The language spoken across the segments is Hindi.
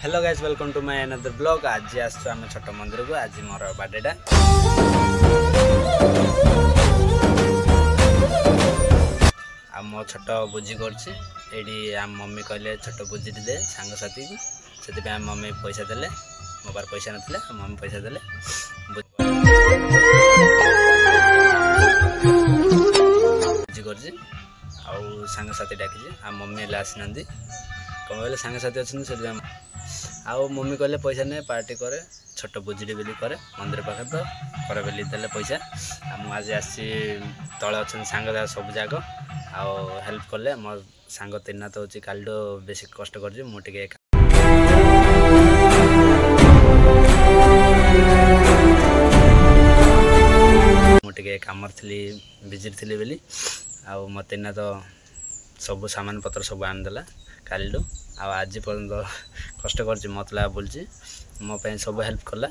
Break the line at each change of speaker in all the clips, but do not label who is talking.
Hello guys welcome to my another blog. आज आसु आम छोट मंदिर को। आज मोर बर्थडे आ मो छोट भोजी करी आम मम्मी कहले छोट भोजी दे सांग साथी को से आम मम्मी पैसा देले। मो पार पैसा नथिले मम्मी पैसा देले भोजी करछि आउ सांग साथी डाकी आ मम्मी ले आसी कम बोले सांग साथी अच्छे से आउ मम्मी कहले पैसा ने पार्टी करे छोट भोजी बेली करे मंदिर पाखे तो करे बेली देले पैसा आ मु आज आसी तले अच्छे सांग सब जाक आउ हेल्प कले मोर सांग तीना तो होची कालडो बेसी कष्ट कर मुझे मुझे काम थी बिजी थी बोली आउ मो तीना तो सब सामान पत्र सब आनदेला कालडो आज पर्यंत कष्ट कर मतला बोलছি मो सब हेल्प कला।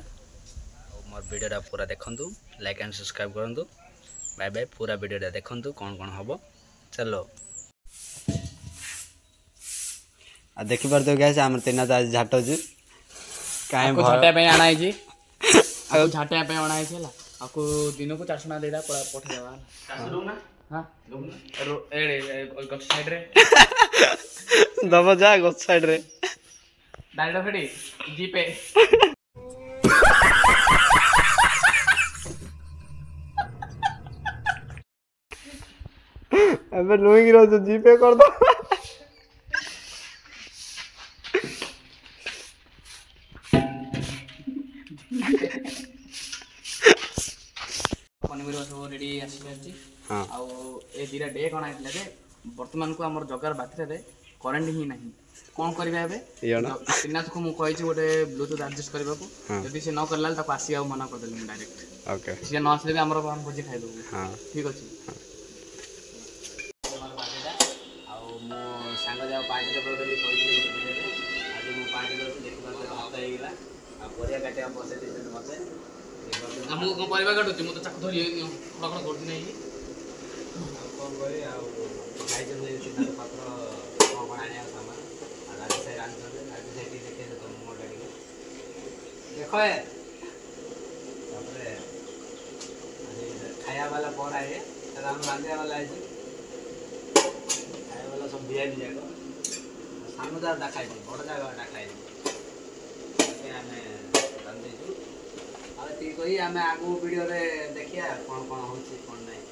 मोर वीडियोटा पूरा देखंतु लाइक एंड सब्सक्राइब करंतु। Bye bye. पूरा वीडियोटा देखंतु कौन कौन हबो चलो आ देखि पार तो गाइस हमर तेना आज झाटो छु काहे
झाटा पे आना है जी आ झाटा पे आना है छला आको दिन को 400 ना देदा पठ देवा 400 दो ना। हां दो ना ए गछ साइड रे दबा जा गछ साइड रे डायरेक्ट फेडी जी पे
अबे लोइंग रो तो जी पे कर दो
पनीर सब रेडी आसी हां आ ए दिरा डे कोन आइतले जे वर्तमान को हमर जगार बाथरे रे करंट ही नहीं कौन करबे एबे तिनाथ को मु कहि छी गोटे ब्लूटूथ एडजस्ट करबा को यदि से न करलाल त आसी आ मना कर देली डायरेक्ट ओके से न आसले भी हमर हम भोजी खाइ दबो। हां ठीक अछि हमर बाजेदा आ मो सांग जाव पार्टी तो करबेली कहि छी आज मु पार्टी तो देखबा तो हाथ आइ गेला आ परिया काटे बसे दिसन मते हमु को परिवा काटु छी मु तो चाक धरि खडखड करती नै कोन करे आ खाइ जने तिनाथ पात्र कोन आनिया सामान आ राज से राज से देखे तो मो गाड़ी देखो है खाया वाला पड़ा है राम रांधिया वाला है खाया वाला सब दिया भी जाएगा सामने जा देखाई दे बड़ जगह देखाई दे हमें रांधे छु आ ठीक कही हमें आगु वीडियो रे देखिया कोन कोन होची कोन नहीं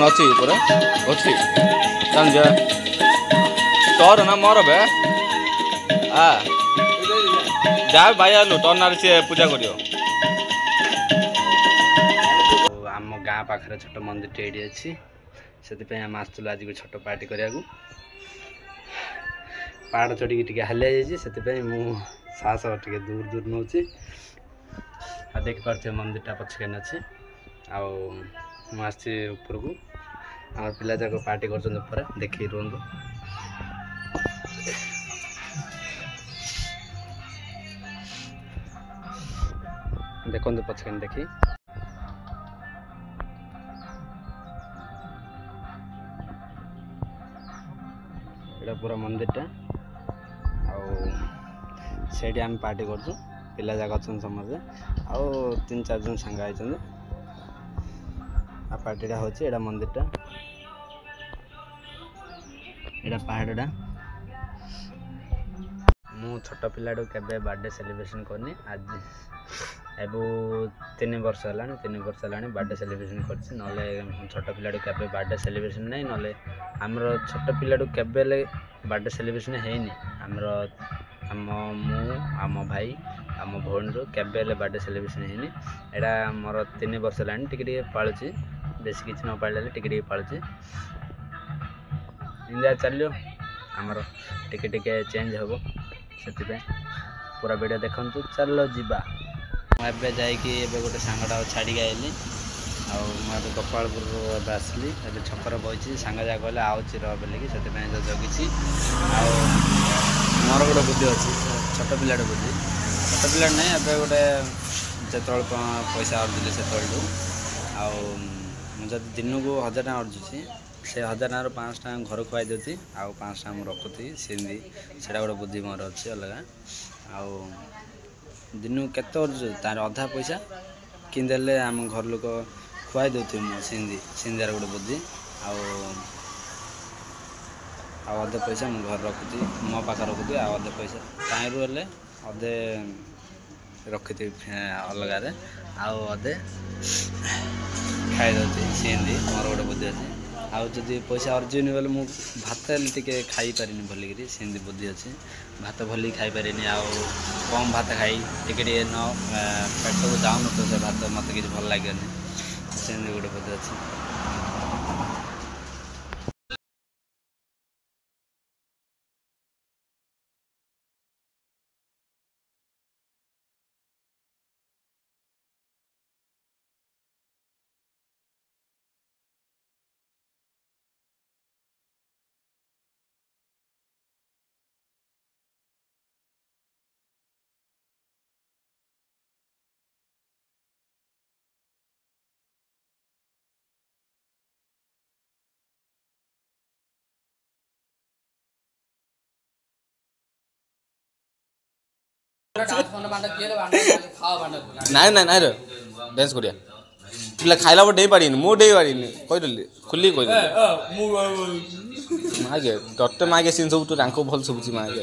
अच्छी पूरा अच्छी समझ तोर ना मोर बे आ जा भाई आलू तोर ना से पूजा करियो।
आम गाँ पाखरे छोट मंदिर टेडी अच्छी से आम आसलु आज को छोट पार्टी करिया पहाड़ चढ़ी टे हालिया जाइए मु साहस टे दूर दूर नौ देखिपे मंदिरटा पछके अच्छे आसी ऊपर को आम पिला जाक पार्टी कर देखी रुहतु देखु पछके देखी एटा पूरा मंदिरटा आम पार्टी कर पिला जाक अच्छा समझे आउ 3-4 जन सांग आई आ पार्टीटा होची एटा मंदिरटा एटा पहाड़टा मु छोट पिलाडू केबे बर्थडे सेलिब्रेशन करनी आज एबो 3 वर्ष हलानी बर्थडे सेलिब्रेशन करछि नले छोट पिलाडू केबे बर्थडे सेलिब्रेशन नहीं नले हमरो छोट पिलाडू केबे बर्थडे सेलिब्रेशन हेनी हमरो आम मु आम भाई आम भौणी केबे बर्थडे सेलिब्रेशन हेनी एटा मोर 3 वर्ष हलानी टिके पालुची बेसी किसी न पाले टिके पालुची इंडिया चलो आमर टिके टिके चेंज हम से पूरा वीडियो देखु चलो जीवा मुझे जाकि गोटे सांगटा छाड़ी आईली आ मैं गोपालपुर आसली ए छकर बही सांग जा कहले आउची रह बोलिकी से जगिची मोर गोटे बुद्धि अच्छी छोट पिलाटे बुद्धि छोट पिला नहीं ए गोटे जो पैसा अर्जिले से मुझे दिन को 1000 टका अर्जुची से 1000 टकर 500 टका घर खुआई देती आउ 500 टका रखुती सिंधी से गोटे बुद्धि मोर अच्छी अलग आउ दिन को केत अर्जु तार अधा पैसा किंदे आम घर लोक खुआई देती सिंधियार गोटे बुद्धि अधे पैसा मुझे घर रखुती मो पाखे रखुती अधे पैसा कहीं हेल्ले अधे रखी अलग अधे खाई देती सिंधी मोर गोटे बुद्धि अच्छी आउ जदि पैसा अर्जुन बोले मुझे भात टे खाई पारे भलिकी सिंधी बुद्धि अच्छी भात भल खाई पारे कम भात खाई टे न पेट को जाऊन तो से भात मत कि भल लगे सिंधी गोटे बुद्धि अच्छी
ନାଇଁ ନାଇଁ ନାଇଁ ରେ ଡ୍ୟାନ୍ସ କରିବା ପିଲା ଖାଇଲା ପରେ ଡେଇ ପାରିନି ମୁଁ ଡେଇ ପାରିନି କହିଦେଲି ଖୋଲି କହିଦେଲି ମାଗେ ତତେ ମାଗେ ସିନ୍ ସବୁ ତୁ ତାଙ୍କୁ ଭଲ ଶୁଭୁଛି ମାଗେ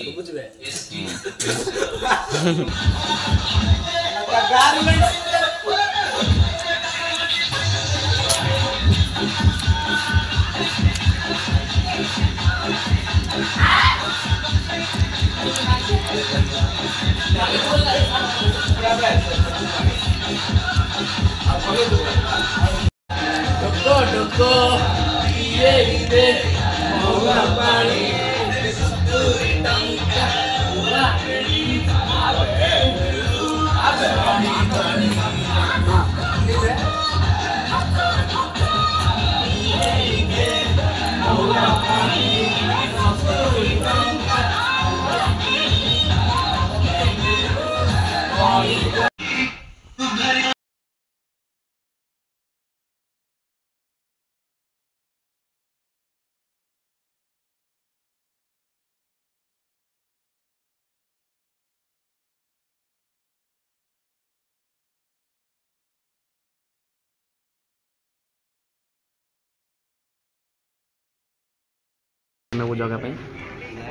वो जगह पे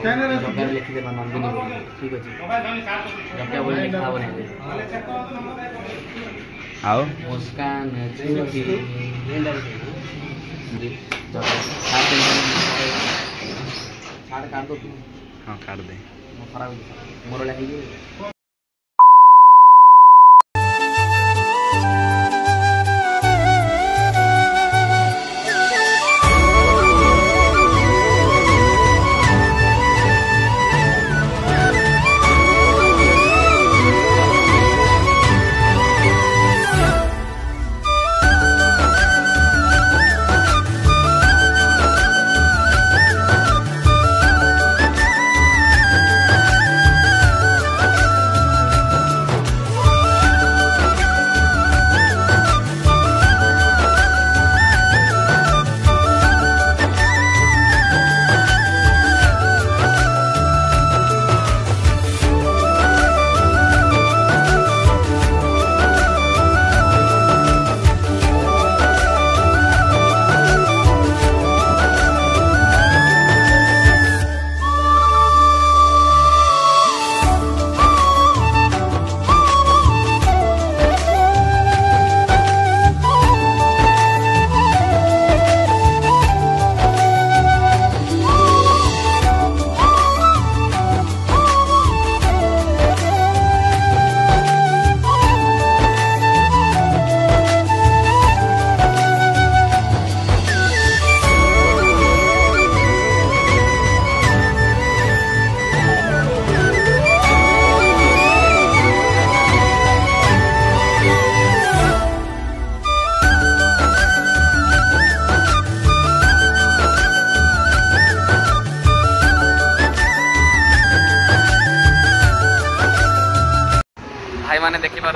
जगह लिखी दे नंदिनी बोली ठीक अच्छे जगह बोली लिखा बने
आओ
मुस्कान काट दो
हाँ काट दे
खराब मोर लगी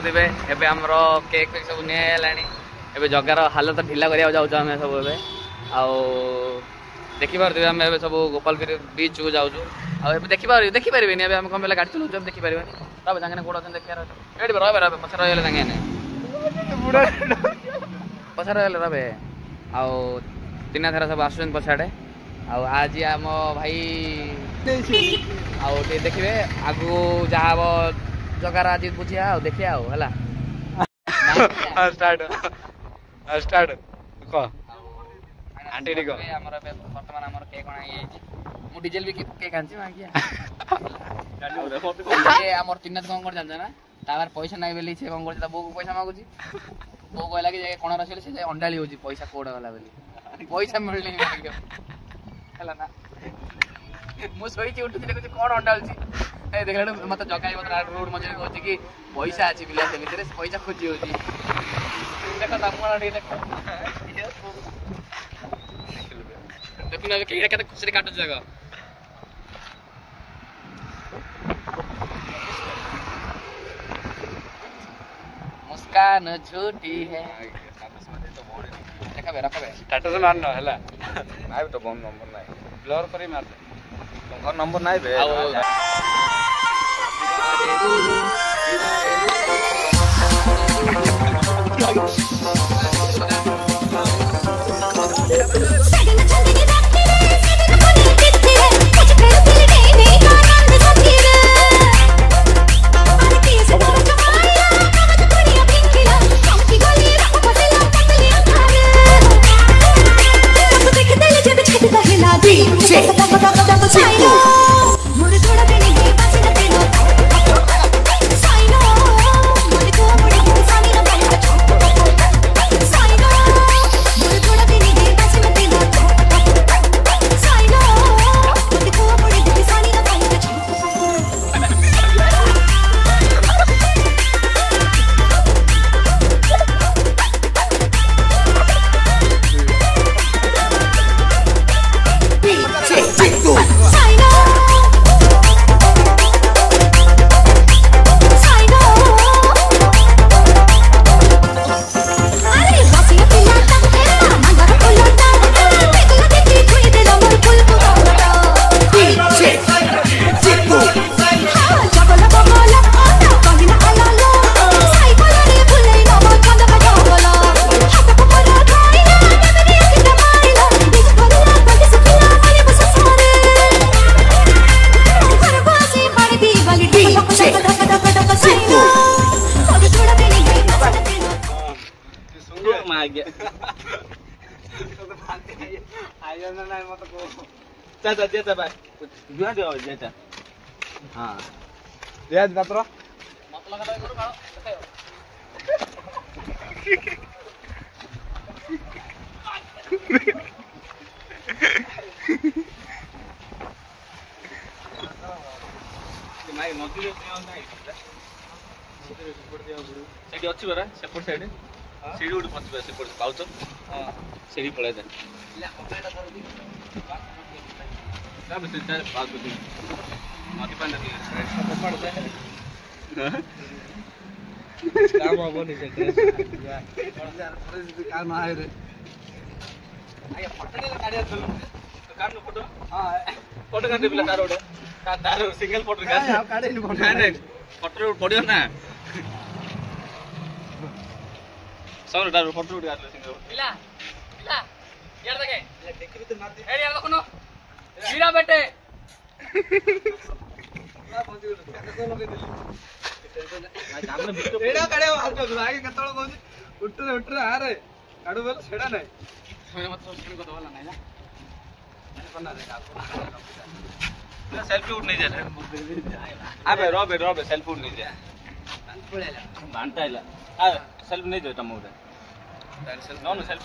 देखिपे एबे हमरो केक फेक सब ने लानी एबे जगार हालत ढिला करिया जाउ हमें सब एबे आउ देखि पारथिबे हम एबे सब गोपालपुर बीच को जाउ आ एबे देखि पारबेनी एबे हम कम बेला गाड़ी चलौ हम देखि पारबेनी तब जांगने कोड अछन देखिया रह एडी रहबे पछर रहले जांगने पछर रहले रहबे आउ तीन थरा सब आसुन पछाडे आउ आज आम भाई आउ देखिए आगु जहाँ जगार आज बुझिया आ देखिए आउ है
स्टार्ट स्टार्ट क आंटी डी को
हमर वर्तमान हमर केक कोना मु डीजल भी केक आंची मागिया ए हमर तीननाथ कोन कर जानजा ना तार पैसा नाही बेली छे कोन करता बो पैसा मागुची बो कहला कि जे कोन रसले से अंडाली होची पैसा कोड वाला बेली पैसा मिलले हला ना मु सोईची उठुची देखुची कोन अंडालची ए देखला मत जगाई मत रोड मजे कहूची कि पैसा अछि बिला से भीतर पैसा खोजी होची देखो तमरा रे देखो देखो ना केड़ा केते खुशी काटो जगह मुस्कान झूठी है देखा बे रखा बे
स्टेटस मारनो हला नाइ तो बम नंबर नाइ ब्लर करी मार दे तुमको नंबर नाइ बे चाचा देता भाई जुआ दे देता हां दे मात्र
मतलब का करू काढो
माई नदी रे नाही सेडी अछि बरा सेपट साइड सेडी उड पछ सेपट पाउछ हां सेडी पळे दे ले अपना कर दी का बस चार बात होती माटी पानी दे पड़ दे काम हो नहीं सकते यार परिस्थिति काम आए रे आया पटने गाड़ी चल तो काम न फोटो हां फोटो काट देला तार ओडे तार सिंगल फोटो का काढे नि फोटो नहीं फोटो पडियो ना सर तार फोटो काट ले सिंगल
इला इला यार देखे देखि तो मार दे ए यार देखो हीरा बेटे ना पहुंच गयो कैसे लगे दे सामने वीडियो एडा काढे आलतो लागे कतळ कोन उठ रे आ रे काढू बोल छेडा नाही समय मत सोचने को दवाला नाही ना मैंने बना रे का
सेल्फी उठ नहीं जाता अबे रोबे सेल्फी उठ नहीं जाए
पळेला
बांटायला सेल्फी नहीं देता मोरे नो सेल्फी